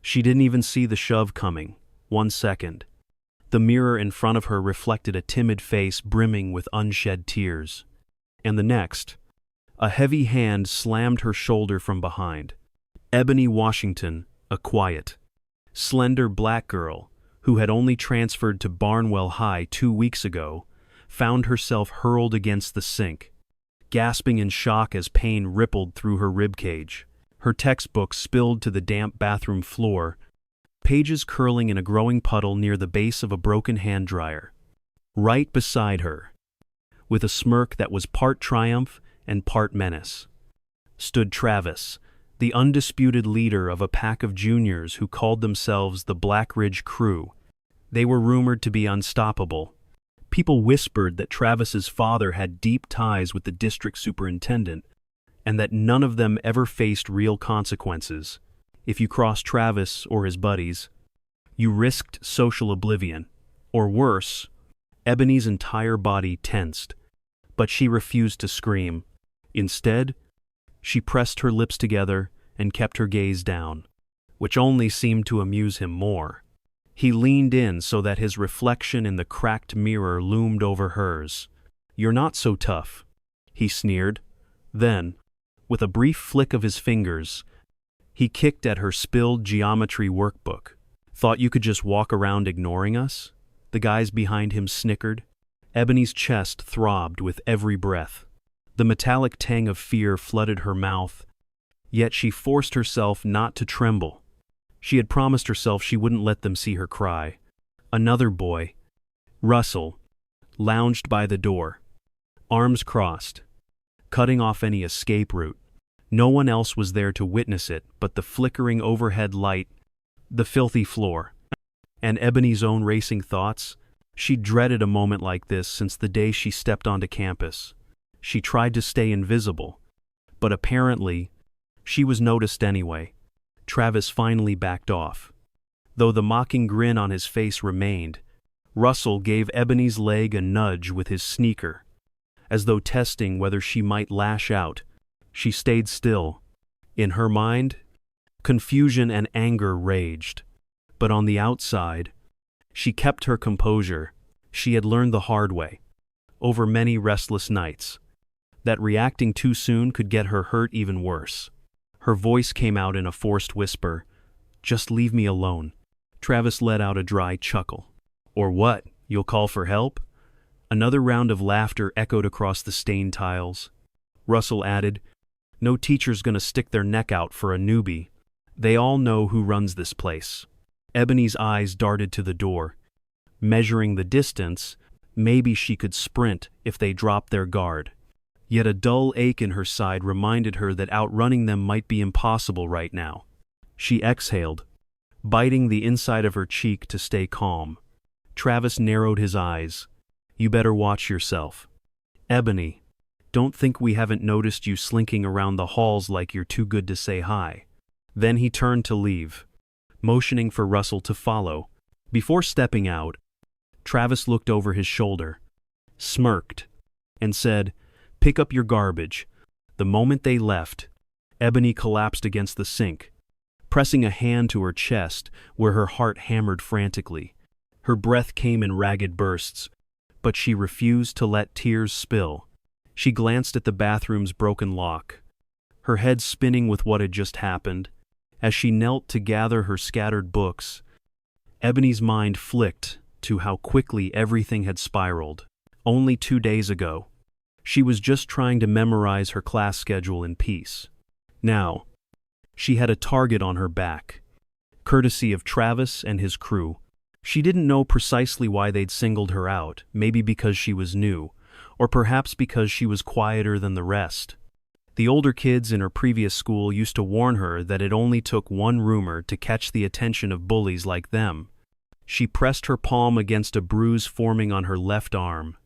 She didn't even see the shove coming. 1 second. The mirror in front of her reflected a timid face brimming with unshed tears. And the next, a heavy hand slammed her shoulder from behind. Ebony Washington, a quiet, slender black girl who had only transferred to Barnwell High 2 weeks ago, found herself hurled against the sink, gasping in shock as pain rippled through her ribcage. Her textbook spilled to the damp bathroom floor, pages curling in a growing puddle near the base of a broken hand dryer. Right beside her, with a smirk that was part triumph and part menace, stood Travis, the undisputed leader of a pack of juniors who called themselves the Black Ridge Crew. They were rumored to be unstoppable. People whispered that Travis's father had deep ties with the district superintendent, and that none of them ever faced real consequences. If you crossed Travis or his buddies, you risked social oblivion. Or worse, Ebony's entire body tensed, but she refused to scream. Instead, she pressed her lips together and kept her gaze down, which only seemed to amuse him more. He leaned in so that his reflection in the cracked mirror loomed over hers. "You're not so tough," he sneered. Then, with a brief flick of his fingers, he kicked at her spilled geometry workbook. "Thought you could just walk around ignoring us?" The guys behind him snickered. Ebony's chest throbbed with every breath. The metallic tang of fear flooded her mouth, yet she forced herself not to tremble. She had promised herself she wouldn't let them see her cry. Another boy, Russell, lounged by the door, arms crossed, cutting off any escape route. No one else was there to witness it but the flickering overhead light, the filthy floor, and Ebony's own racing thoughts. She dreaded a moment like this since the day she stepped onto campus. She tried to stay invisible, but apparently, she was noticed anyway. Travis finally backed off. Though the mocking grin on his face remained, Russell gave Ebony's leg a nudge with his sneaker, as though testing whether she might lash out. She stayed still. In her mind, confusion and anger raged, but on the outside, she kept her composure. She had learned the hard way, over many restless nights, that reacting too soon could get her hurt even worse. Her voice came out in a forced whisper. "Just leave me alone." Travis let out a dry chuckle. "Or what? You'll call for help?" Another round of laughter echoed across the stained tiles. Russell added, "No teacher's gonna stick their neck out for a newbie. They all know who runs this place." Ebony's eyes darted to the door. Measuring the distance, maybe she could sprint if they dropped their guard. Yet a dull ache in her side reminded her that outrunning them might be impossible right now. She exhaled, biting the inside of her cheek to stay calm. Travis narrowed his eyes. "You better watch yourself. Ebony, don't think we haven't noticed you slinking around the halls like you're too good to say hi." Then he turned to leave, motioning for Russell to follow. Before stepping out, Travis looked over his shoulder, smirked, and said, "Pick up your garbage." The moment they left, Ebony collapsed against the sink, pressing a hand to her chest where her heart hammered frantically. Her breath came in ragged bursts, but she refused to let tears spill. She glanced at the bathroom's broken lock, her head spinning with what had just happened. As she knelt to gather her scattered books, Ebony's mind flicked to how quickly everything had spiraled. Only 2 days ago, she was just trying to memorize her class schedule in peace. Now, she had a target on her back, courtesy of Travis and his crew. She didn't know precisely why they'd singled her out, maybe because she was new, or perhaps because she was quieter than the rest. The older kids in her previous school used to warn her that it only took one rumor to catch the attention of bullies like them. She pressed her palm against a bruise forming on her left arm.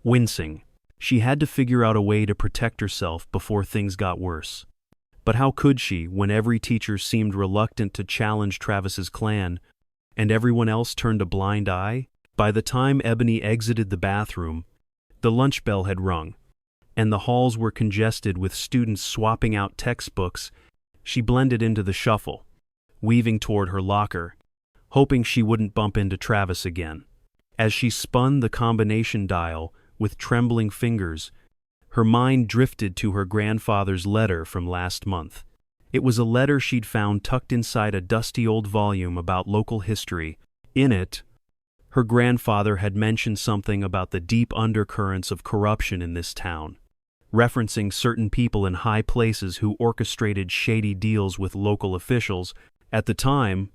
Wincing, she had to figure out a way to protect herself before things got worse. But how could she when every teacher seemed reluctant to challenge Travis's clan, and everyone else turned a blind eye? By the time Ebony exited the bathroom, the lunch bell had rung, and the halls were congested with students swapping out textbooks. She blended into the shuffle, weaving toward her locker, hoping she wouldn't bump into Travis again. As she spun the combination dial with trembling fingers, her mind drifted to her grandfather's letter from last month. It was a letter she'd found tucked inside a dusty old volume about local history. In it, her grandfather had mentioned something about the deep undercurrents of corruption in this town, referencing certain people in high places who orchestrated shady deals with local officials. At the time,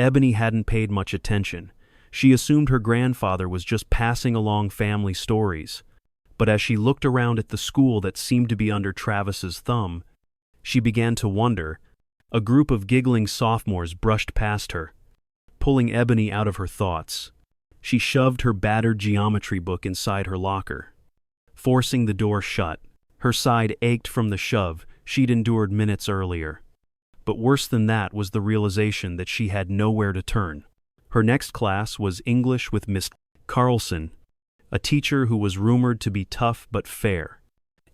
Ebony hadn't paid much attention. She assumed her grandfather was just passing along family stories. But as she looked around at the school that seemed to be under Travis's thumb, she began to wonder. A group of giggling sophomores brushed past her, pulling Ebony out of her thoughts. She shoved her battered geometry book inside her locker, forcing the door shut. Her side ached from the shove she'd endured minutes earlier. But worse than that was the realization that she had nowhere to turn. Her next class was English with Miss Carlson, a teacher who was rumored to be tough but fair.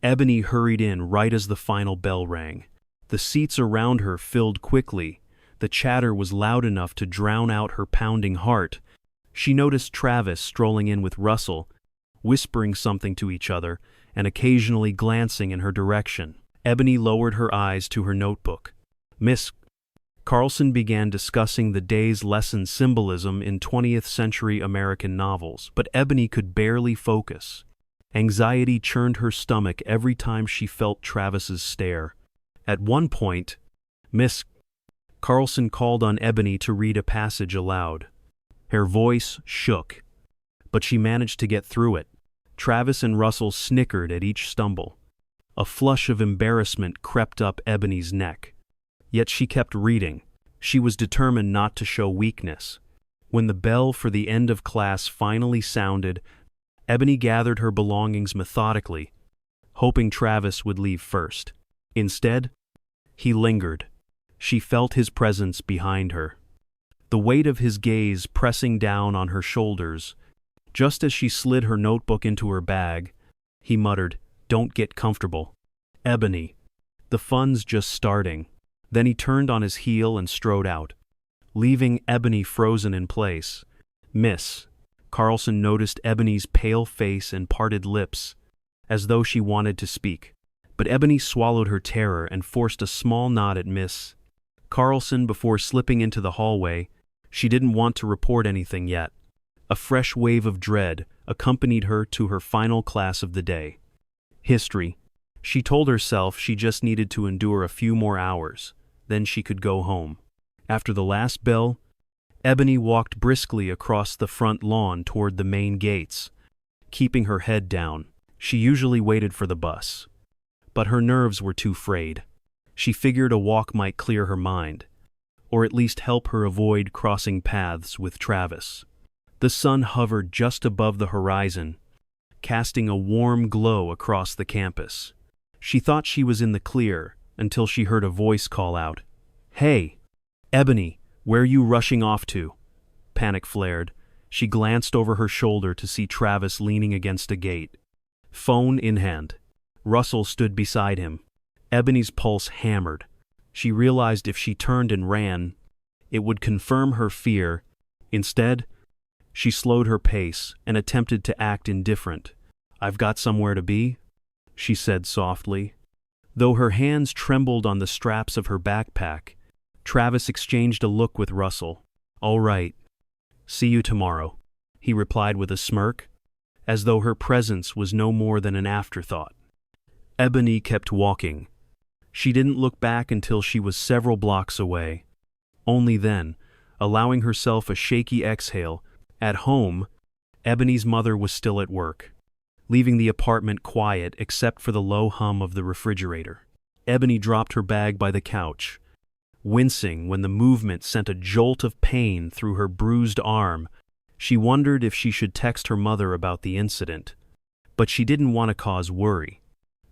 Ebony hurried in right as the final bell rang. The seats around her filled quickly. The chatter was loud enough to drown out her pounding heart. She noticed Travis strolling in with Russell, whispering something to each other and occasionally glancing in her direction. Ebony lowered her eyes to her notebook. Miss Carlson began discussing the day's lesson symbolism in 20th century American novels, but Ebony could barely focus. Anxiety churned her stomach every time she felt Travis's stare. At one point, Miss Carlson called on Ebony to read a passage aloud. Her voice shook, but she managed to get through it. Travis and Russell snickered at each stumble. A flush of embarrassment crept up Ebony's neck. Yet she kept reading. She was determined not to show weakness. When the bell for the end of class finally sounded, Ebony gathered her belongings methodically, hoping Travis would leave first. Instead, he lingered. She felt his presence behind her, the weight of his gaze pressing down on her shoulders. Just as she slid her notebook into her bag, he muttered, "Don't get comfortable, Ebony. The fun's just starting." Then he turned on his heel and strode out, leaving Ebony frozen in place. Miss Carlson noticed Ebony's pale face and parted lips, as though she wanted to speak. But Ebony swallowed her terror and forced a small nod at Miss Carlson before slipping into the hallway. She didn't want to report anything yet. A fresh wave of dread accompanied her to her final class of the day. History. She told herself she just needed to endure a few more hours, then she could go home. After the last bell, Ebony walked briskly across the front lawn toward the main gates, keeping her head down. She usually waited for the bus, but her nerves were too frayed. She figured a walk might clear her mind, or at least help her avoid crossing paths with Travis. The sun hovered just above the horizon, casting a warm glow across the campus. She thought she was in the clear until she heard a voice call out, "Hey, Ebony, where you rushing off to?" Panic flared. She glanced over her shoulder to see Travis leaning against a gate, phone in hand. Russell stood beside him. Ebony's pulse hammered. She realized if she turned and ran, it would confirm her fear. Instead, she slowed her pace and attempted to act indifferent. "I've got somewhere to be," she said softly. Though her hands trembled on the straps of her backpack, Travis exchanged a look with Russell. "All right. See you tomorrow," he replied with a smirk, as though her presence was no more than an afterthought. Ebony kept walking. She didn't look back until she was several blocks away. Only then, allowing herself a shaky exhale. At home, Ebony's mother was still at work, leaving the apartment quiet except for the low hum of the refrigerator. Ebony dropped her bag by the couch, wincing when the movement sent a jolt of pain through her bruised arm. She wondered if she should text her mother about the incident, but she didn't want to cause worry.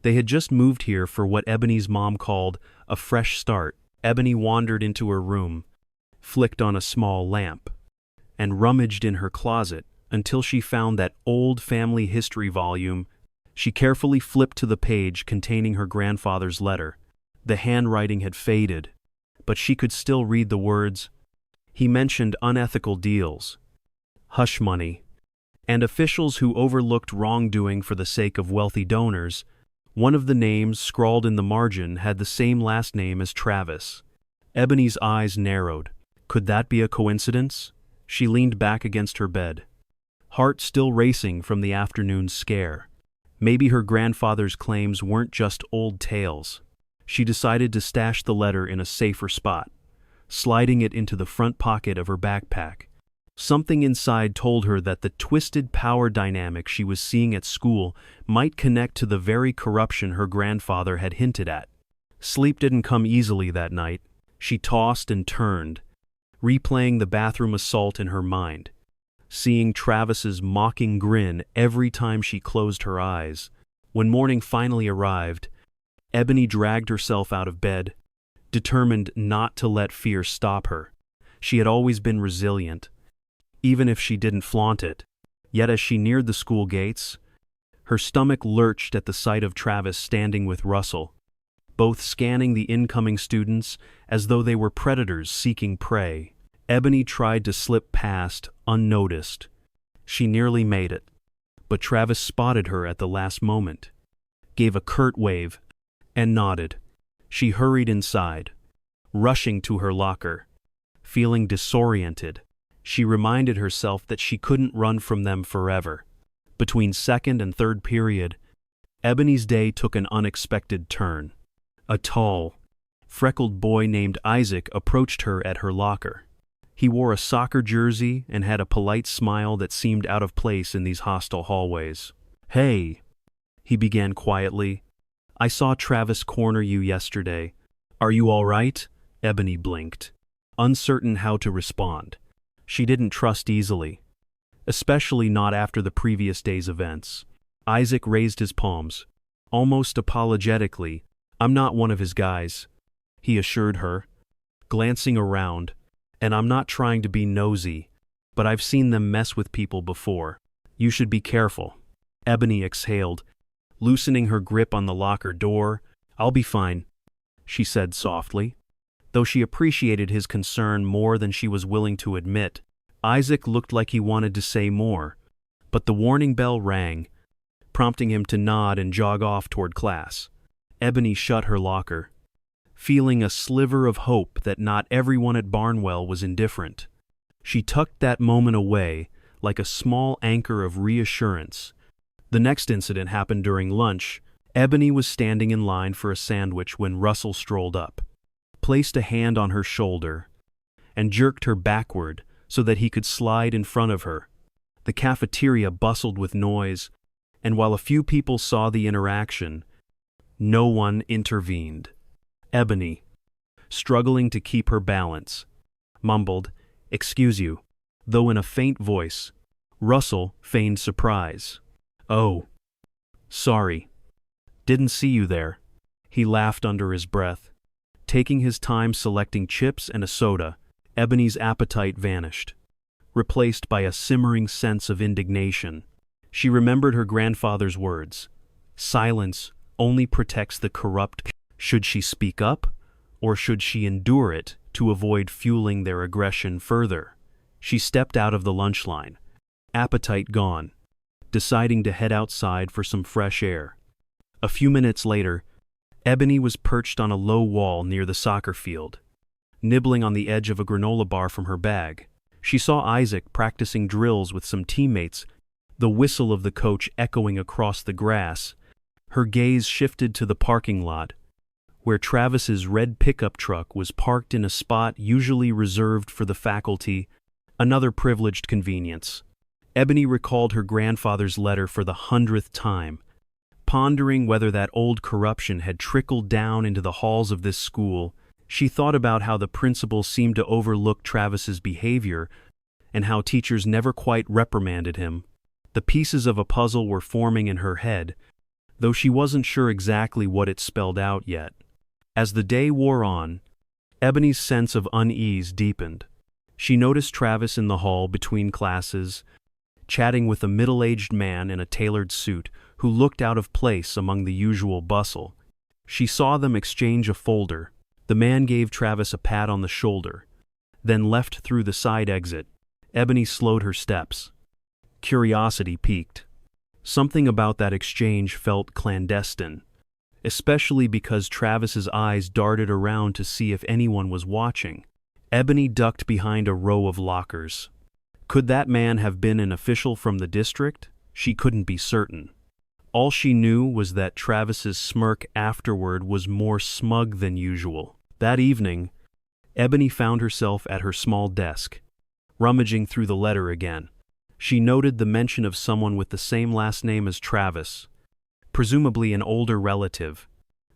They had just moved here for what Ebony's mom called a fresh start. Ebony wandered into her room, flicked on a small lamp, and rummaged in her closet until she found that old family history volume. She carefully flipped to the page containing her grandfather's letter. The handwriting had faded, but she could still read the words. He mentioned unethical deals, hush money, and officials who overlooked wrongdoing for the sake of wealthy donors. One of the names scrawled in the margin had the same last name as Travis. Ebony's eyes narrowed. Could that be a coincidence? She leaned back against her bed, heart still racing from the afternoon's scare. Maybe her grandfather's claims weren't just old tales. She decided to stash the letter in a safer spot, sliding it into the front pocket of her backpack. Something inside told her that the twisted power dynamic she was seeing at school might connect to the very corruption her grandfather had hinted at. Sleep didn't come easily that night. She tossed and turned, replaying the bathroom assault in her mind, seeing Travis's mocking grin every time she closed her eyes. When morning finally arrived, Ebony dragged herself out of bed, determined not to let fear stop her. She had always been resilient, even if she didn't flaunt it. Yet as she neared the school gates, her stomach lurched at the sight of Travis standing with Russell, both scanning the incoming students as though they were predators seeking prey. Ebony tried to slip past, unnoticed. She nearly made it, but Travis spotted her at the last moment, gave a curt wave, and nodded. She hurried inside, rushing to her locker. Feeling disoriented, she reminded herself that she couldn't run from them forever. Between second and third period, Ebony's day took an unexpected turn. A tall, freckled boy named Isaac approached her at her locker. He wore a soccer jersey and had a polite smile that seemed out of place in these hostile hallways. "Hey," he began quietly. "I saw Travis corner you yesterday. Are you all right?" Ebony blinked, uncertain how to respond. She didn't trust easily, especially not after the previous day's events. Isaac raised his palms, almost apologetically. "I'm not one of his guys," he assured her, glancing around. "And I'm not trying to be nosy, but I've seen them mess with people before. You should be careful." Ebony exhaled, loosening her grip on the locker door. "I'll be fine," she said softly, though she appreciated his concern more than she was willing to admit. Isaac looked like he wanted to say more, but the warning bell rang, prompting him to nod and jog off toward class. Ebony shut her locker, feeling a sliver of hope that not everyone at Barnwell was indifferent. She tucked that moment away like a small anchor of reassurance. The next incident happened during lunch. Ebony was standing in line for a sandwich when Russell strolled up, placed a hand on her shoulder, and jerked her backward so that he could slide in front of her. The cafeteria bustled with noise, and while a few people saw the interaction, no one intervened. Ebony, struggling to keep her balance, mumbled, "Excuse you," though in a faint voice. Russell feigned surprise. "Oh, sorry. Didn't see you there." He laughed under his breath. Taking his time selecting chips and a soda, Ebony's appetite vanished, replaced by a simmering sense of indignation. She remembered her grandfather's words, "Silence only protects the corrupt." Should she speak up, or should she endure it to avoid fueling their aggression further? She stepped out of the lunch line, appetite gone, deciding to head outside for some fresh air. A few minutes later, Ebony was perched on a low wall near the soccer field, nibbling on the edge of a granola bar from her bag. She saw Isaac practicing drills with some teammates, the whistle of the coach echoing across the grass. Her gaze shifted to the parking lot, where Travis's red pickup truck was parked in a spot usually reserved for the faculty, another privileged convenience. Ebony recalled her grandfather's letter for the 100th time, pondering whether that old corruption had trickled down into the halls of this school. She thought about how the principal seemed to overlook Travis's behavior and how teachers never quite reprimanded him. The pieces of a puzzle were forming in her head, though she wasn't sure exactly what it spelled out yet. As the day wore on, Ebony's sense of unease deepened. She noticed Travis in the hall between classes, chatting with a middle-aged man in a tailored suit who looked out of place among the usual bustle. She saw them exchange a folder, The man gave Travis a pat on the shoulder, then left through the side exit. Ebony slowed her steps. Curiosity piqued. Something about that exchange felt clandestine, especially because Travis's eyes darted around to see if anyone was watching. Ebony ducked behind a row of lockers. Could that man have been an official from the district? She couldn't be certain. All she knew was that Travis's smirk afterward was more smug than usual. That evening, Ebony found herself at her small desk, rummaging through the letter again. She noted the mention of someone with the same last name as Travis, presumably an older relative.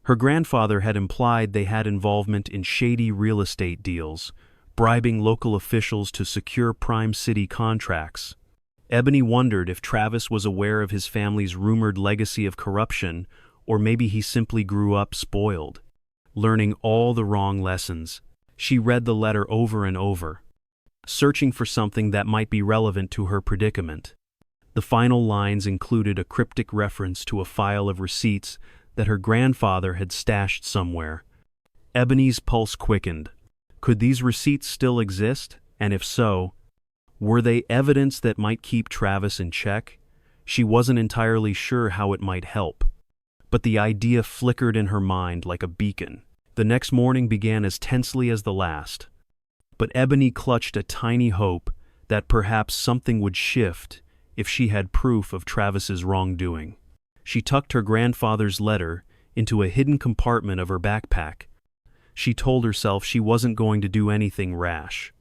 Her grandfather had implied they had involvement in shady real estate deals, bribing local officials to secure prime city contracts. Ebony wondered if Travis was aware of his family's rumored legacy of corruption, or maybe he simply grew up spoiled, learning all the wrong lessons. She read the letter over and over, searching for something that might be relevant to her predicament. The final lines included a cryptic reference to a file of receipts that her grandfather had stashed somewhere. Ebony's pulse quickened. Could these receipts still exist? And if so, were they evidence that might keep Travis in check? She wasn't entirely sure how it might help, but the idea flickered in her mind like a beacon. The next morning began as tensely as the last, but Ebony clutched a tiny hope that perhaps something would shift if she had proof of Travis's wrongdoing. She tucked her grandfather's letter into a hidden compartment of her backpack. She told herself she wasn't going to do anything rash,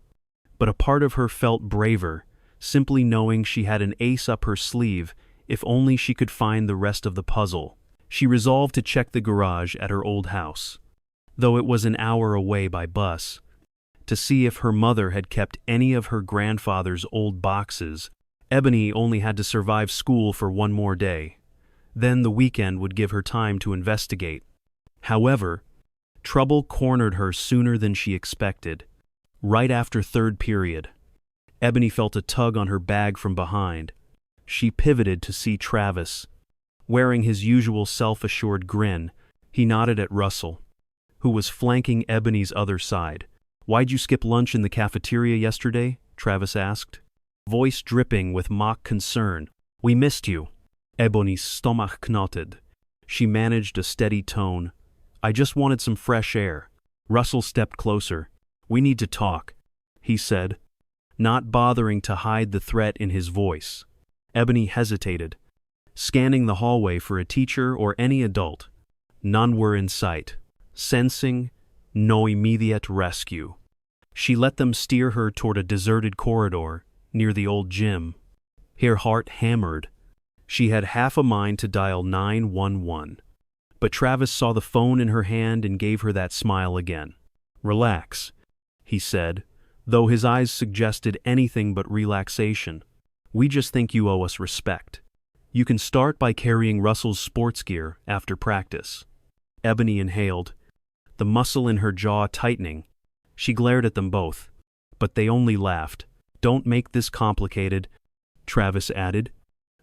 but a part of her felt braver, simply knowing she had an ace up her sleeve if only she could find the rest of the puzzle. She resolved to check the garage at her old house, though it was an hour away by bus, to see if her mother had kept any of her grandfather's old boxes. Ebony only had to survive school for one more day. Then the weekend would give her time to investigate. However, trouble cornered her sooner than she expected. Right after third period, Ebony felt a tug on her bag from behind. She pivoted to see Travis. Wearing his usual self-assured grin, he nodded at Russell, who was flanking Ebony's other side. "Why'd you skip lunch in the cafeteria yesterday?" Travis asked, voice dripping with mock concern. "We missed you." Ebony's stomach knotted. She managed a steady tone. "I just wanted some fresh air." Russell stepped closer. "We need to talk," he said, not bothering to hide the threat in his voice. Ebony hesitated, scanning the hallway for a teacher or any adult. None were in sight. Sensing no immediate rescue, she let them steer her toward a deserted corridor near the old gym. Her heart hammered. She had half a mind to dial 911, but Travis saw the phone in her hand and gave her that smile again. "Relax," he said, though his eyes suggested anything but relaxation. "We just think you owe us respect. You can start by carrying Russell's sports gear after practice." Ebony inhaled, the muscle in her jaw tightening. She glared at them both, but they only laughed. "Don't make this complicated," Travis added,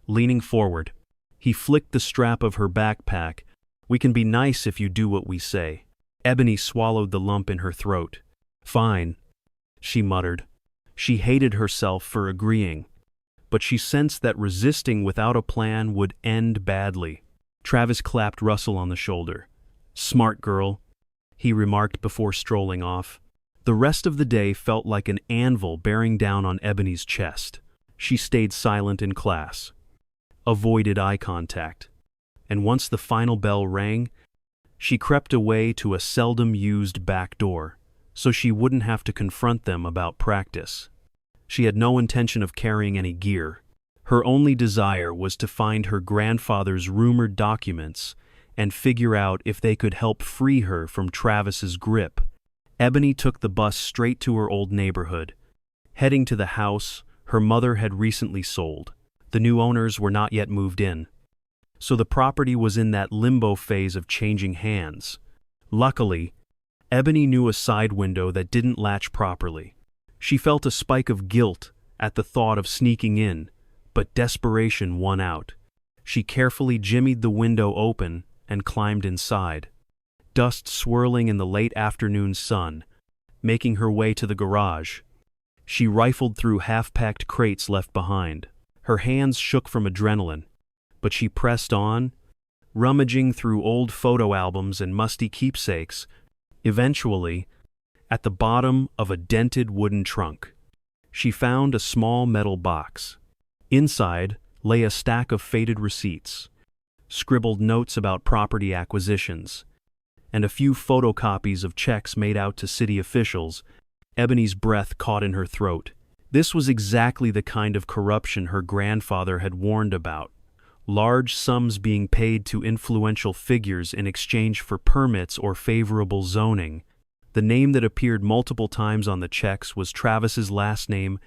leaning forward. He flicked the strap of her backpack. "We can be nice if you do what we say." Ebony swallowed the lump in her throat. "Fine," she muttered. She hated herself for agreeing, but she sensed that resisting without a plan would end badly. Travis clapped Russell on the shoulder. "Smart girl," he remarked before strolling off. The rest of the day felt like an anvil bearing down on Ebony's chest. She stayed silent in class, avoided eye contact, and once the final bell rang, she crept away to a seldom-used back door, so she wouldn't have to confront them about practice. She had no intention of carrying any gear. Her only desire was to find her grandfather's rumored documents and figure out if they could help free her from Travis's grip. Ebony took the bus straight to her old neighborhood, heading to the house her mother had recently sold. The new owners were not yet moved in, so the property was in that limbo phase of changing hands. Luckily, Ebony knew a side window that didn't latch properly. She felt a spike of guilt at the thought of sneaking in, but desperation won out. She carefully jimmied the window open and climbed inside. dust swirling in the late afternoon sun, making her way to the garage. She rifled through half-packed crates left behind. Her hands shook from adrenaline, but she pressed on, rummaging through old photo albums and musty keepsakes. Eventually, at the bottom of a dented wooden trunk, she found a small metal box. Inside lay a stack of faded receipts, scribbled notes about property acquisitions, and a few photocopies of checks made out to city officials. Ebony's breath caught in her throat. This was exactly the kind of corruption her grandfather had warned about. Large sums being paid to influential figures in exchange for permits or favorable zoning. The name that appeared multiple times on the checks was Travis's last name.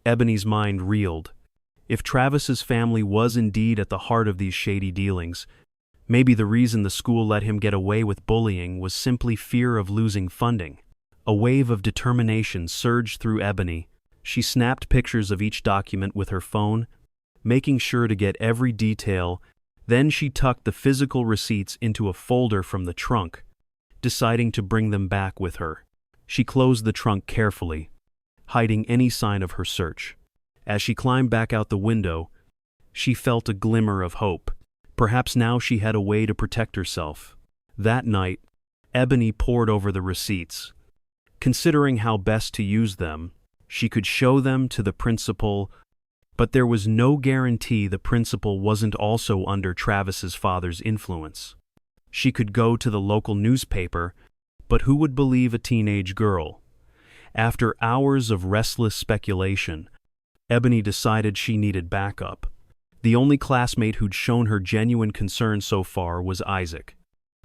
Ebony's mind reeled. If Travis's family was indeed at the heart of these shady dealings, maybe the reason the school let him get away with bullying was simply fear of losing funding. A wave of determination surged through Ebony. She snapped pictures of each document with her phone, making sure to get every detail. Then she tucked the physical receipts into a folder from the trunk, deciding to bring them back with her. She closed the trunk carefully, hiding any sign of her search. As she climbed back out the window, she felt a glimmer of hope. Perhaps now she had a way to protect herself. That night, Ebony pored over the receipts. Considering how best to use them, she could show them to the principal, but there was no guarantee the principal wasn't also under Travis's father's influence. She could go to the local newspaper, but who would believe a teenage girl? After hours of restless speculation, Ebony decided she needed backup. The only classmate who'd shown her genuine concern so far was Isaac,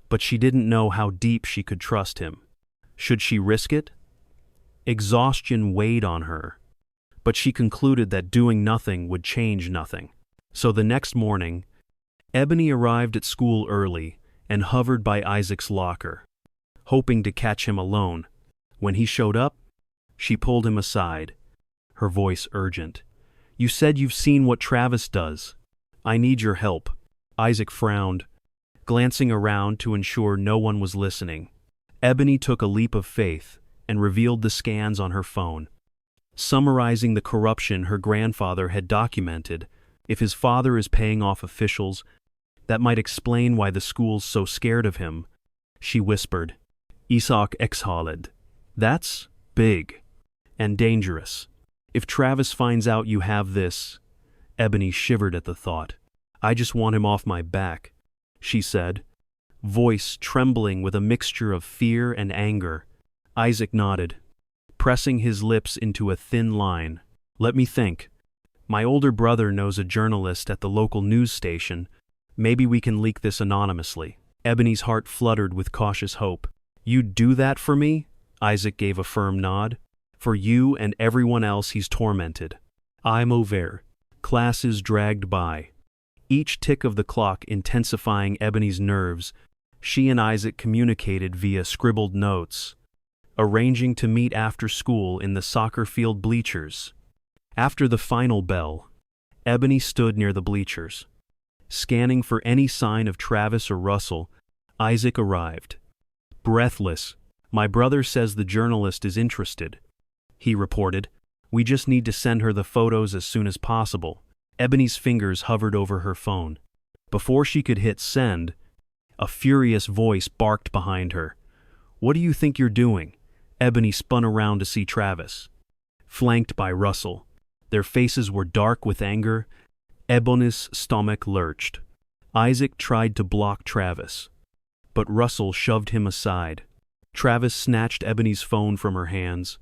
but she didn't know how deep she could trust him. Should she risk it? Exhaustion weighed on her, but she concluded that doing nothing would change nothing. So the next morning, Ebony arrived at school early and hovered by Isaac's locker, hoping to catch him alone. When he showed up, she pulled him aside, her voice urgent. "You said you've seen what Travis does. I need your help." Isaac frowned, glancing around to ensure no one was listening. Ebony took a leap of faith and revealed the scans on her phone, summarizing the corruption her grandfather had documented. If his father is paying off officials, that might explain why the school's so scared of him, she whispered. Isaac exhaled. "That's big and dangerous. If Travis finds out you have this..." Ebony shivered at the thought. "I just want him off my back," she said, voice trembling with a mixture of fear and anger. Isaac nodded, pressing his lips into a thin line. "Let me think. My older brother knows a journalist at the local news station. Maybe we can leak this anonymously." Ebony's heart fluttered with cautious hope. "You'd do that for me?" Isaac gave a firm nod. "For you and everyone else he's tormented." I'm over. Classes dragged by, each tick of the clock intensifying Ebony's nerves. She and Isaac communicated via scribbled notes, arranging to meet after school in the soccer field bleachers. After the final bell, Ebony stood near the bleachers, scanning for any sign of Travis or Russell. Isaac arrived. Breathless, "My brother says the journalist is interested," he reported. "We just need to send her the photos as soon as possible." Ebony's fingers hovered over her phone. Before she could hit send, a furious voice barked behind her. "What do you think you're doing?" Ebony spun around to see Travis, flanked by Russell. Their faces were dark with anger. Ebony's stomach lurched. Isaac tried to block Travis, but Russell shoved him aside. Travis snatched Ebony's phone from her hands,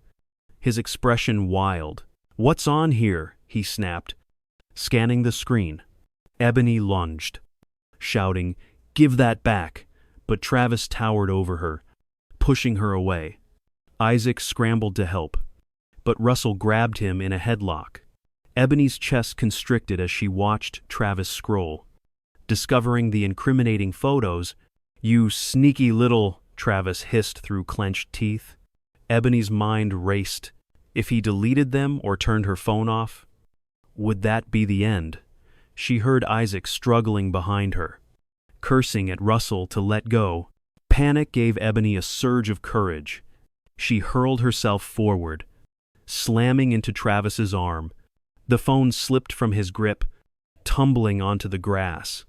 his expression wild. "What's on here?" he snapped, scanning the screen. Ebony lunged, shouting, "Give that back!" But Travis towered over her, pushing her away. Isaac scrambled to help, but Russell grabbed him in a headlock. Ebony's chest constricted as she watched Travis scroll. Discovering the incriminating photos, "You sneaky little..." Travis hissed through clenched teeth. Ebony's mind raced. If he deleted them or turned her phone off, would that be the end? She heard Isaac struggling behind her, cursing at Russell to let go. Panic gave Ebony a surge of courage. She hurled herself forward, slamming into Travis's arm. The phone slipped from his grip, tumbling onto the grass.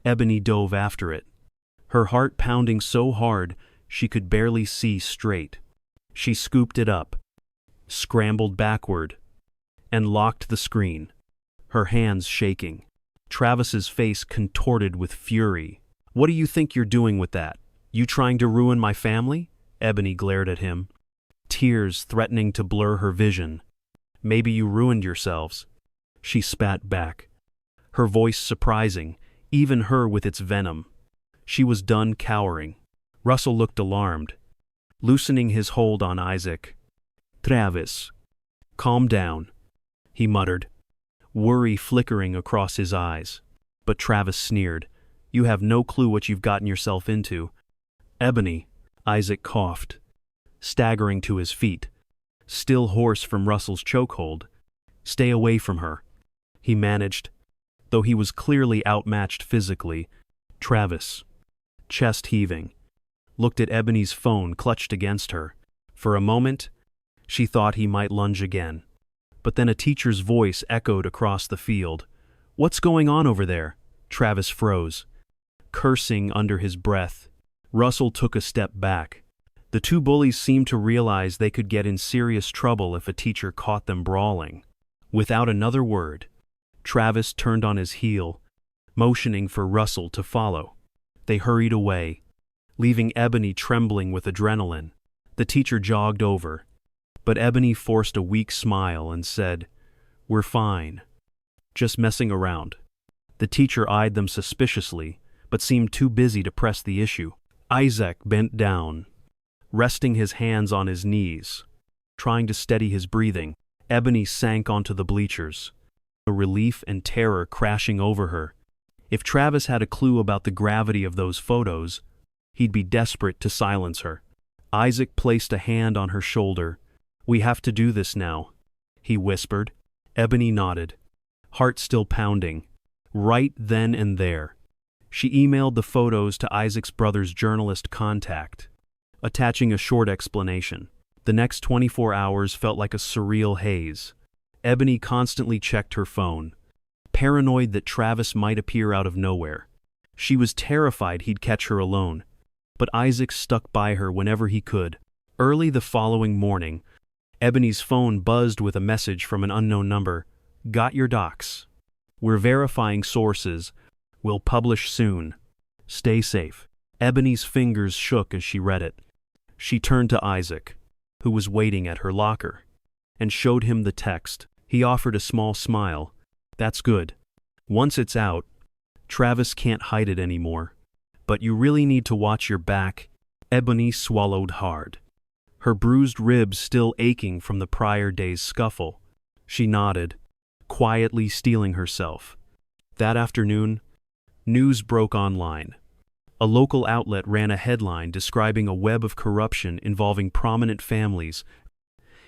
Ebony dove after it, her heart pounding so hard she could barely see straight. She scooped it up, scrambled backward, and locked the screen, her hands shaking. Travis's face contorted with fury. "What do you think you're doing with that? You trying to ruin my family?" Ebony glared at him, tears threatening to blur her vision. "Maybe you ruined yourselves," she spat back, her voice surprising, even her with its venom. She was done cowering. Russell looked alarmed, loosening his hold on Isaac. "Travis, calm down," he muttered, worry flickering across his eyes. But Travis sneered. "You have no clue what you've gotten yourself into." "Ebony," Isaac coughed, staggering to his feet, still hoarse from Russell's chokehold. "Stay away from her," he managed, though he was clearly outmatched physically. Travis, chest heaving, looked at Ebony's phone clutched against her. For a moment, she thought he might lunge again. But then a teacher's voice echoed across the field. "What's going on over there?" Travis froze, cursing under his breath. Russell took a step back. The two bullies seemed to realize they could get in serious trouble if a teacher caught them brawling. Without another word, Travis turned on his heel, motioning for Russell to follow. They hurried away, leaving Ebony trembling with adrenaline. The teacher jogged over, but Ebony forced a weak smile and said, "We're fine. Just messing around." The teacher eyed them suspiciously, but seemed too busy to press the issue. Isaac bent down, resting his hands on his knees, trying to steady his breathing. Ebony sank onto the bleachers, a relief and terror crashing over her. If Travis had a clue about the gravity of those photos, he'd be desperate to silence her. Isaac placed a hand on her shoulder. "We have to do this now," he whispered. Ebony nodded, heart still pounding. Right then and there, she emailed the photos to Isaac's brother's journalist contact, attaching a short explanation. The next 24 hours felt like a surreal haze. Ebony constantly checked her phone, paranoid that Travis might appear out of nowhere. She was terrified he'd catch her alone, but Isaac stuck by her whenever he could. Early the following morning, Ebony's phone buzzed with a message from an unknown number. "Got your docs. We're verifying sources. We'll publish soon. Stay safe." Ebony's fingers shook as she read it. She turned to Isaac, who was waiting at her locker, and showed him the text. He offered a small smile. "That's good. Once it's out, Travis can't hide it anymore. But you really need to watch your back." Ebony swallowed hard, her bruised ribs still aching from the prior day's scuffle. She nodded, quietly steeling herself. That afternoon, news broke online. A local outlet ran a headline describing a web of corruption involving prominent families,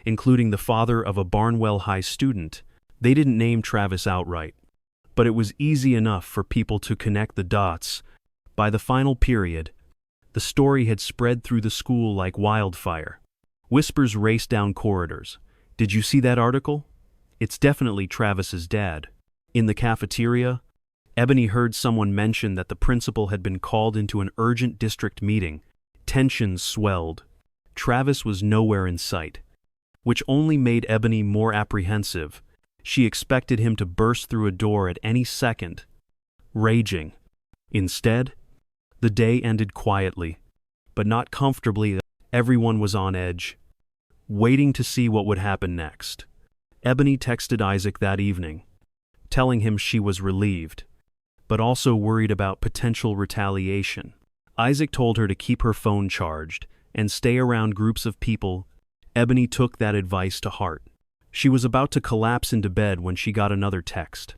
including the father of a Barnwell High student. They didn't name Travis outright, but it was easy enough for people to connect the dots. By the final period, the story had spread through the school like wildfire. Whispers raced down corridors. "Did you see that article? It's definitely Travis's dad." In the cafeteria, Ebony heard someone mention that the principal had been called into an urgent district meeting. Tensions swelled. Travis was nowhere in sight, which only made Ebony more apprehensive. She expected him to burst through a door at any second, raging. Instead, the day ended quietly, but not comfortably. Everyone was on edge, waiting to see what would happen next. Ebony texted Isaac that evening, telling him she was relieved, but also worried about potential retaliation. Isaac told her to keep her phone charged and stay around groups of people. Ebony took that advice to heart. She was about to collapse into bed when she got another text.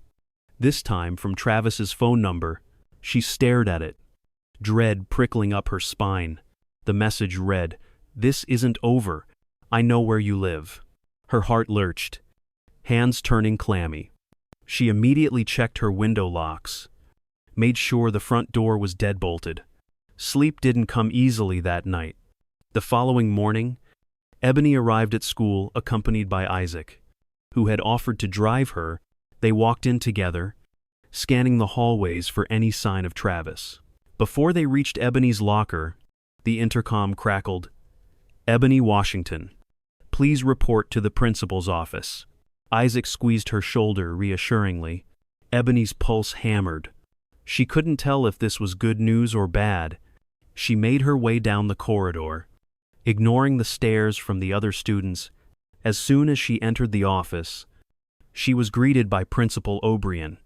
This time from Travis's phone number. She stared at it, dread prickling up her spine. The message read, "This isn't over. I know where you live." Her heart lurched, hands turning clammy. She immediately checked her window locks, made sure the front door was deadbolted, Sleep didn't come easily that night. The following morning, Ebony arrived at school accompanied by Isaac, who had offered to drive her. They walked in together, scanning the hallways for any sign of Travis. Before they reached Ebony's locker, the intercom crackled. "Ebony Washington, please report to the principal's office." Isaac squeezed her shoulder reassuringly. Ebony's pulse hammered. She couldn't tell if this was good news or bad. She made her way down the corridor, ignoring the stares from the other students. As soon as she entered the office, she was greeted by Principal O'Brien,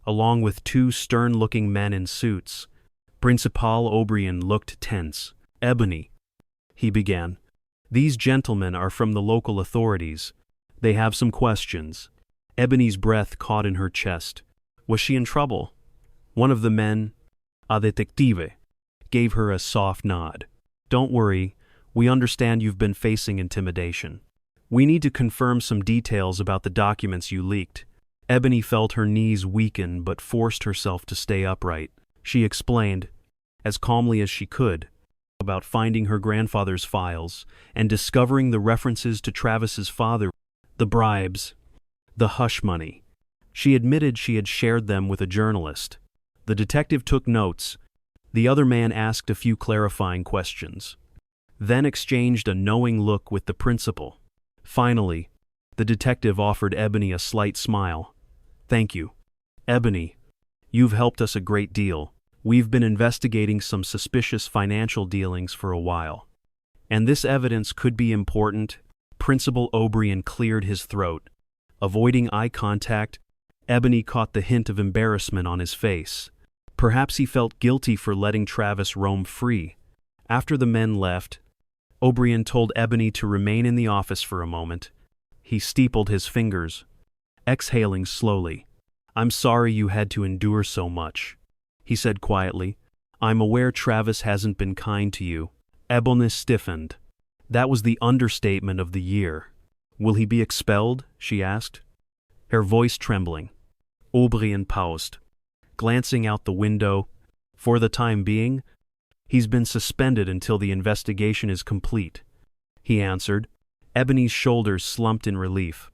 along with two stern-looking men in suits. Principal O'Brien looked tense. "Ebony," he began, "these gentlemen are from the local authorities. They have some questions." Ebony's breath caught in her chest. Was she in trouble? One of the men, a detective, gave her a soft nod. "Don't worry, we understand you've been facing intimidation. We need to confirm some details about the documents you leaked." Ebony felt her knees weaken but forced herself to stay upright. She explained, as calmly as she could, about finding her grandfather's files and discovering the references to Travis's father, the bribes, the hush money. She admitted she had shared them with a journalist. The detective took notes. The other man asked a few clarifying questions, then exchanged a knowing look with the principal. Finally, the detective offered Ebony a slight smile. "Thank you. Ebony, you've helped us a great deal. We've been investigating some suspicious financial dealings for a while, and this evidence could be important." Principal O'Brien cleared his throat. Avoiding eye contact, Ebony caught the hint of embarrassment on his face. Perhaps he felt guilty for letting Travis roam free. After the men left, O'Brien told Ebony to remain in the office for a moment. He steepled his fingers, exhaling slowly. "I'm sorry you had to endure so much," he said quietly. "I'm aware Travis hasn't been kind to you." Ebony stiffened. That was the understatement of the year. "Will he be expelled?" she asked, her voice trembling. O'Brien paused, glancing out the window. "For the time being, he's been suspended until the investigation is complete," he answered. Ebony's shoulders slumped in relief.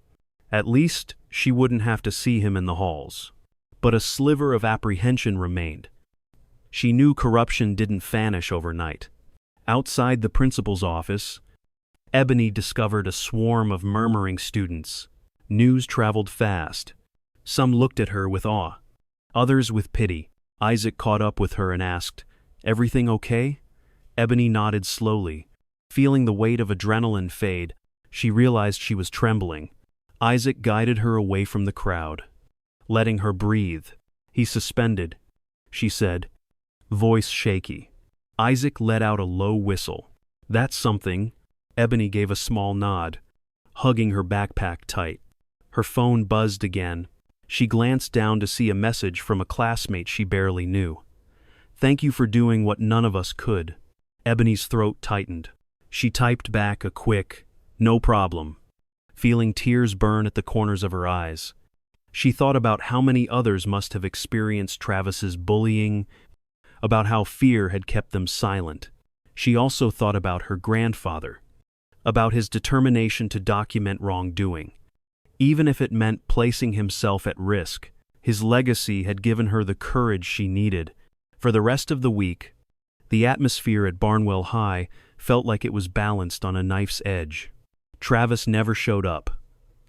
At least she wouldn't have to see him in the halls. But a sliver of apprehension remained. She knew corruption didn't vanish overnight. Outside the principal's office, Ebony discovered a swarm of murmuring students. News traveled fast. Some looked at her with awe, others with pity. Isaac caught up with her and asked, "Everything okay?" Ebony nodded slowly. Feeling the weight of adrenaline fade, she realized she was trembling. Isaac guided her away from the crowd, letting her breathe. "He's suspended," she said, voice shaky. Isaac let out a low whistle. "That's something." Ebony gave a small nod, hugging her backpack tight. Her phone buzzed again. She glanced down to see a message from a classmate she barely knew. "Thank you for doing what none of us could." Ebony's throat tightened. She typed back a quick, "No problem," feeling tears burn at the corners of her eyes. She thought about how many others must have experienced Travis's bullying, about how fear had kept them silent. She also thought about her grandfather, about his determination to document wrongdoing. Even if it meant placing himself at risk, his legacy had given her the courage she needed. For the rest of the week, the atmosphere at Barnwell High felt like it was balanced on a knife's edge. Travis never showed up.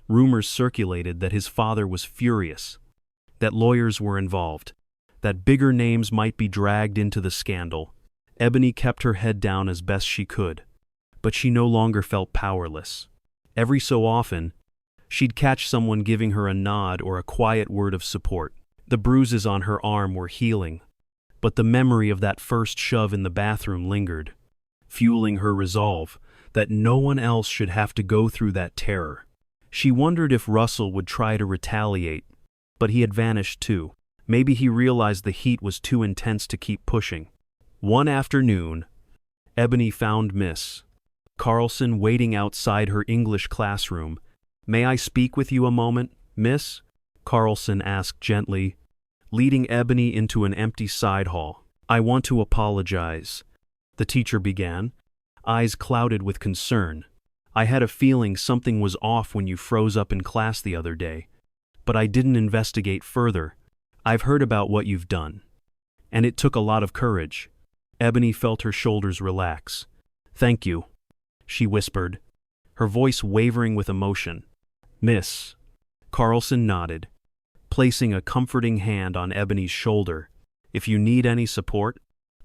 Rumors circulated that his father was furious, that lawyers were involved, that bigger names might be dragged into the scandal. Ebony kept her head down as best she could, but she no longer felt powerless. Every so often, she'd catch someone giving her a nod or a quiet word of support. The bruises on her arm were healing, but the memory of that first shove in the bathroom lingered, fueling her resolve that no one else should have to go through that terror. She wondered if Russell would try to retaliate, but he had vanished too. Maybe he realized the heat was too intense to keep pushing. One afternoon, Ebony found Miss Carlson waiting outside her English classroom. "May I speak with you a moment, miss?" Carlson asked gently, leading Ebony into an empty side hall. I want to apologize, the teacher began, eyes clouded with concern. I had a feeling something was off when you froze up in class the other day, but I didn't investigate further. I've heard about what you've done. And it took a lot of courage. Ebony felt her shoulders relax. Thank you, she whispered, her voice wavering with emotion. Miss. Carlson nodded, placing a comforting hand on Ebony's shoulder. If you need any support,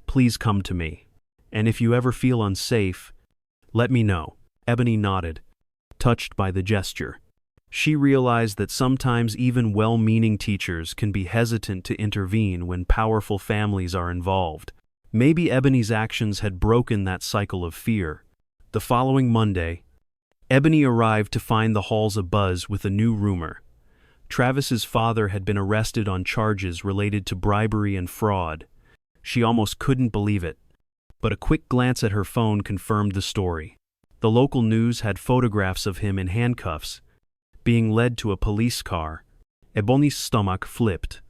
please come to me. And if you ever feel unsafe, let me know. Ebony nodded, touched by the gesture. She realized that sometimes even well-meaning teachers can be hesitant to intervene when powerful families are involved. Maybe Ebony's actions had broken that cycle of fear. The following Monday, Ebony arrived to find the halls abuzz with a new rumor. Travis's father had been arrested on charges related to bribery and fraud. She almost couldn't believe it, but a quick glance at her phone confirmed the story. The local news had photographs of him in handcuffs, being led to a police car. Ebony's stomach flipped.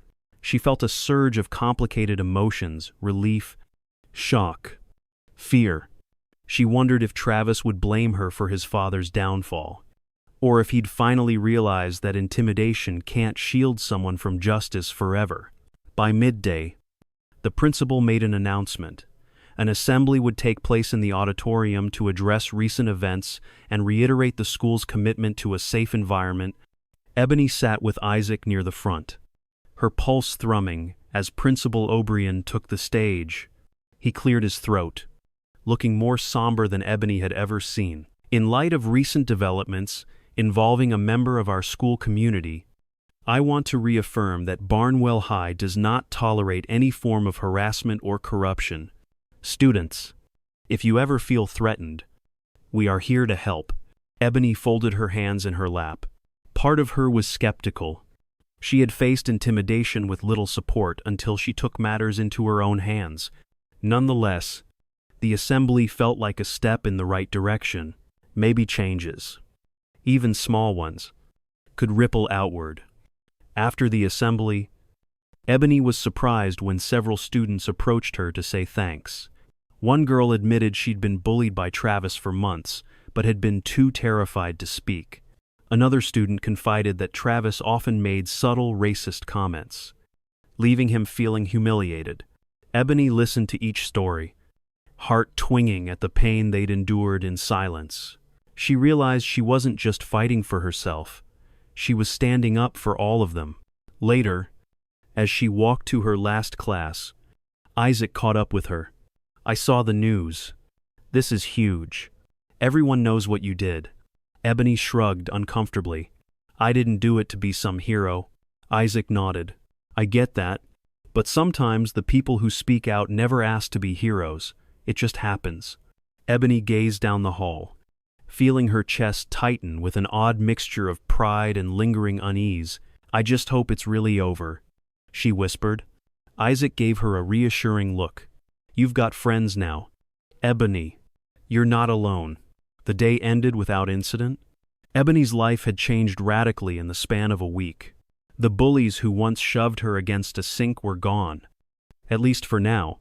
She felt a surge of complicated emotions: relief, shock, fear. She wondered if Travis would blame her for his father's downfall, or if he'd finally realized that intimidation can't shield someone from justice forever. By midday, the principal made an announcement. An assembly would take place in the auditorium to address recent events and reiterate the school's commitment to a safe environment. Ebony sat with Isaac near the front, her pulse thrumming as Principal O'Brien took the stage. He cleared his throat, looking more somber than Ebony had ever seen. In light of recent developments involving a member of our school community, I want to reaffirm that Barnwell High does not tolerate any form of harassment or corruption. Students, if you ever feel threatened, we are here to help. Ebony folded her hands in her lap. Part of her was skeptical. She had faced intimidation with little support until she took matters into her own hands. Nonetheless, the assembly felt like a step in the right direction. Maybe changes, even small ones, could ripple outward. After the assembly, Ebony was surprised when several students approached her to say thanks. One girl admitted she'd been bullied by Travis for months, but had been too terrified to speak. Another student confided that Travis often made subtle racist comments, leaving him feeling humiliated. Ebony listened to each story, heart twinging at the pain they'd endured in silence. She realized she wasn't just fighting for herself, she was standing up for all of them. Later, as she walked to her last class, Isaac caught up with her. I saw the news. This is huge. Everyone knows what you did. Ebony shrugged uncomfortably. I didn't do it to be some hero. Isaac nodded. I get that, but sometimes the people who speak out never ask to be heroes. It just happens. Ebony gazed down the hall, feeling her chest tighten with an odd mixture of pride and lingering unease. I just hope it's really over, she whispered. Isaac gave her a reassuring look. You've got friends now. Ebony, you're not alone. The day ended without incident. Ebony's life had changed radically in the span of a week. The bullies who once shoved her against a sink were gone, at least for now,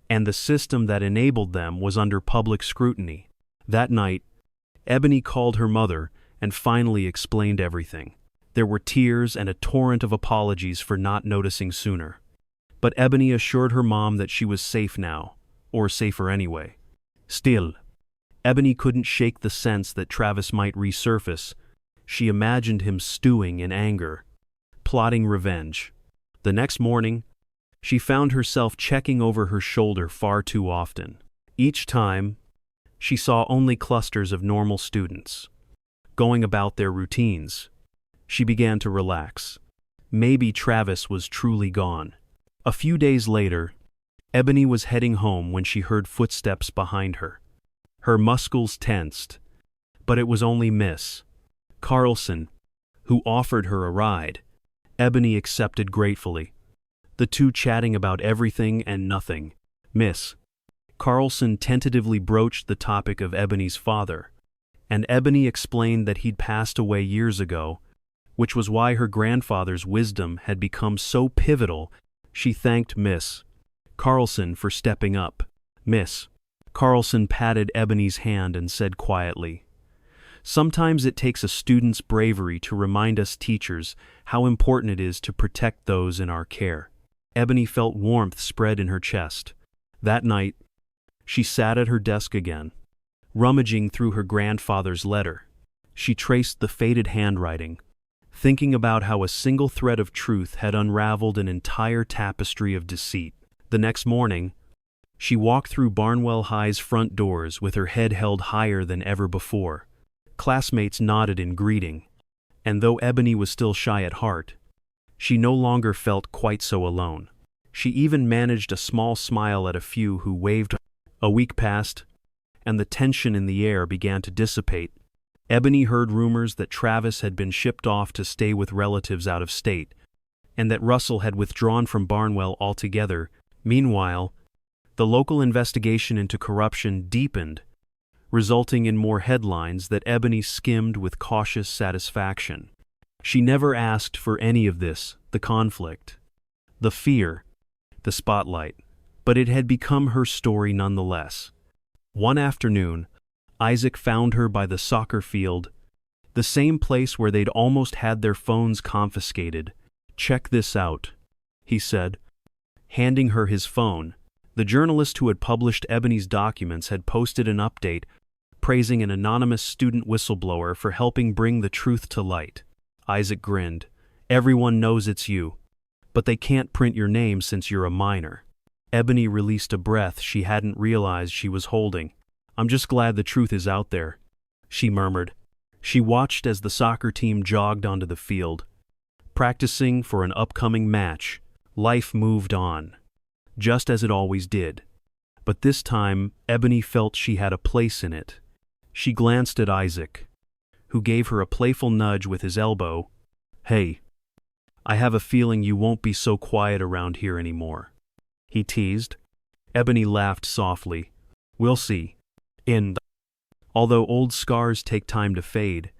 and the system that enabled them was under public scrutiny. That night, Ebony called her mother and finally explained everything. There were tears and a torrent of apologies for not noticing sooner. But Ebony assured her mom that she was safe now, or safer anyway. Still, Ebony couldn't shake the sense that Travis might resurface. She imagined him stewing in anger, plotting revenge. The next morning, she found herself checking over her shoulder far too often. Each time, she saw only clusters of normal students, going about their routines. She began to relax. Maybe Travis was truly gone. A few days later, Ebony was heading home when she heard footsteps behind her. Her muscles tensed, but it was only Miss Carlson, who offered her a ride. Ebony accepted gratefully, the two chatting about everything and nothing. Miss Carlson tentatively broached the topic of Ebony's father, and Ebony explained that he'd passed away years ago, which was why her grandfather's wisdom had become so pivotal. She thanked Miss Carlson for stepping up. Miss. Carlson patted Ebony's hand and said quietly, "Sometimes it takes a student's bravery to remind us teachers how important it is to protect those in our care." Ebony felt warmth spread in her chest. That night, she sat at her desk again, rummaging through her grandfather's letter. She traced the faded handwriting, thinking about how a single thread of truth had unraveled an entire tapestry of deceit. The next morning, she walked through Barnwell High's front doors with her head held higher than ever before. Classmates nodded in greeting, and though Ebony was still shy at heart, she no longer felt quite so alone. She even managed a small smile at a few who waved. A week passed, and the tension in the air began to dissipate. Ebony heard rumors that Travis had been shipped off to stay with relatives out of state, and that Russell had withdrawn from Barnwell altogether. Meanwhile, the local investigation into corruption deepened, resulting in more headlines that Ebony skimmed with cautious satisfaction. She never asked for any of this, the conflict, the fear, the spotlight, but it had become her story nonetheless. One afternoon, Isaac found her by the soccer field, the same place where they'd almost had their phones confiscated. "Check this out," he said, handing her his phone. The journalist who had published Ebony's documents had posted an update praising an anonymous student whistleblower for helping bring the truth to light. Isaac grinned. "Everyone knows it's you, but they can't print your name since you're a minor." Ebony released a breath she hadn't realized she was holding. "I'm just glad the truth is out there," she murmured. She watched as the soccer team jogged onto the field, practicing for an upcoming match. Life moved on, just as it always did. But this time, Ebony felt she had a place in it. She glanced at Isaac, who gave her a playful nudge with his elbow. "Hey, I have a feeling you won't be so quiet around here anymore," he teased. Ebony laughed softly. "We'll see." Although old scars take time to fade,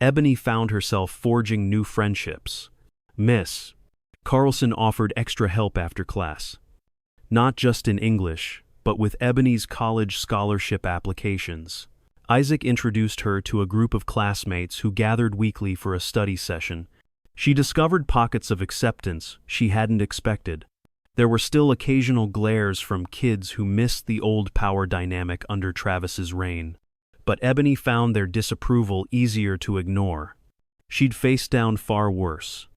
Ebony found herself forging new friendships. Miss. Carlson offered extra help after class, not just in English, but with Ebony's college scholarship applications. Isaac introduced her to a group of classmates who gathered weekly for a study session. She discovered pockets of acceptance she hadn't expected. There were still occasional glares from kids who missed the old power dynamic under Travis's reign, but Ebony found their disapproval easier to ignore. She'd faced down far worse.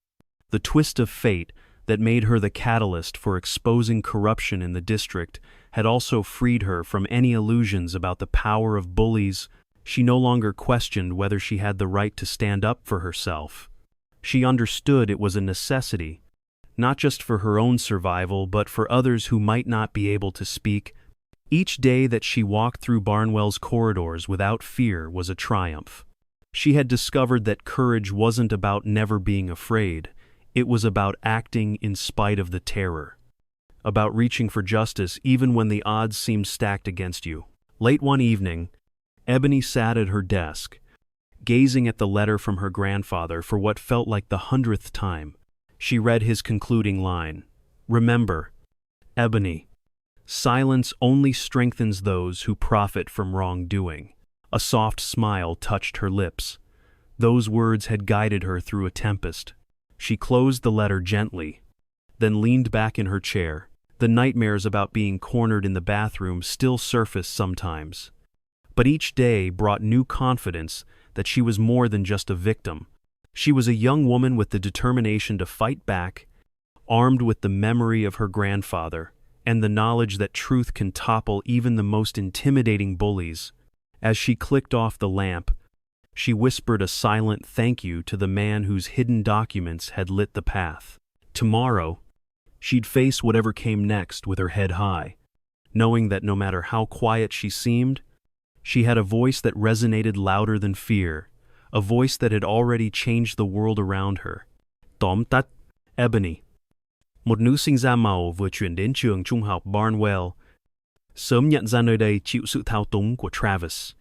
The twist of fate that made her the catalyst for exposing corruption in the district had also freed her from any illusions about the power of bullies. She no longer questioned whether she had the right to stand up for herself. She understood it was a necessity, not just for her own survival, but for others who might not be able to speak. Each day that she walked through Barnwell's corridors without fear was a triumph. She had discovered that courage wasn't about never being afraid. It was about acting in spite of the terror, about reaching for justice even when the odds seemed stacked against you. Late one evening, Ebony sat at her desk, gazing at the letter from her grandfather for what felt like the 100th time. She read his concluding line. "Remember, Ebony, silence only strengthens those who profit from wrongdoing." A soft smile touched her lips. Those words had guided her through a tempest. She closed the letter gently, then leaned back in her chair. The nightmares about being cornered in the bathroom still surfaced sometimes, but each day brought new confidence that she was more than just a victim. She was a young woman with the determination to fight back, armed with the memory of her grandfather and the knowledge that truth can topple even the most intimidating bullies. As she clicked off the lamp, she whispered a silent thank you to the man whose hidden documents had lit the path. Tomorrow, she'd face whatever came next with her head high, knowing that no matter how quiet she seemed, she had a voice that resonated louder than fear, a voice that had already changed the world around her. Tóm tắt, Ebony. Một nữ sinh da màu vừa chuyển đến trường trung học Barnwell, sớm nhận ra nơi đây chịu sự thao túng của Travis,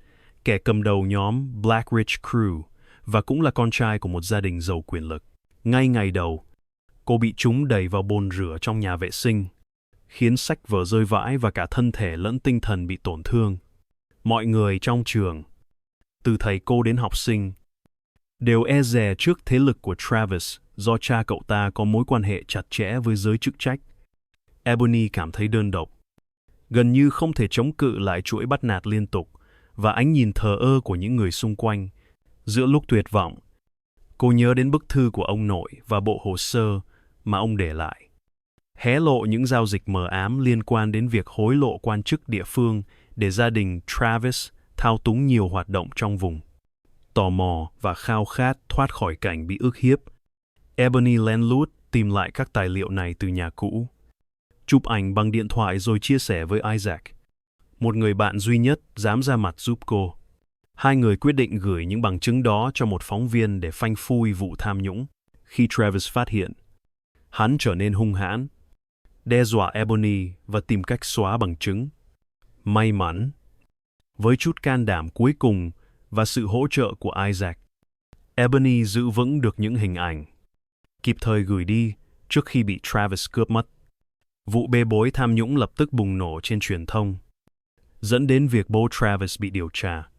kẻ cầm đầu nhóm Black Rich Crew, và cũng là con trai của một gia đình giàu quyền lực. Ngay ngày đầu, cô bị chúng đẩy vào bồn rửa trong nhà vệ sinh. khiến sách vở rơi vãi và cả thân thể lẫn tinh thần bị tổn thương. Mọi người trong trường, từ thầy cô đến học sinh, đều e dè trước thế lực của Travis do cha cậu ta có mối quan hệ chặt chẽ với giới chức trách. Ebony cảm thấy đơn độc, gần như không thể chống cự lại chuỗi bắt nạt liên tục và ánh nhìn thờ ơ của những người xung quanh. Giữa lúc tuyệt vọng, cô nhớ đến bức thư của ông nội và bộ hồ sơ mà ông để lại, hé lộ những giao dịch mờ ám liên quan đến việc hối lộ quan chức địa phương để gia đình Travis thao túng nhiều hoạt động trong vùng. Tò mò và khao khát thoát khỏi cảnh bị ức hiếp, Ebony lén lút tìm lại các tài liệu này từ nhà cũ, chụp ảnh bằng điện thoại rồi chia sẻ với Isaac, một người bạn duy nhất dám ra mặt giúp cô. Hai người quyết định gửi những bằng chứng đó cho một phóng viên để phanh phui vụ tham nhũng. Khi Travis phát hiện, hắn trở nên hung hãn, đe dọa Ebony và tìm cách xóa bằng chứng. May mắn, với chút can đảm cuối cùng và sự hỗ trợ của Isaac, Ebony giữ vững được những hình ảnh, kịp thời gửi đi trước khi bị Travis cướp mất. Vụ bê bối tham nhũng lập tức bùng nổ trên truyền thông, dẫn đến việc bố Travis bị điều tra.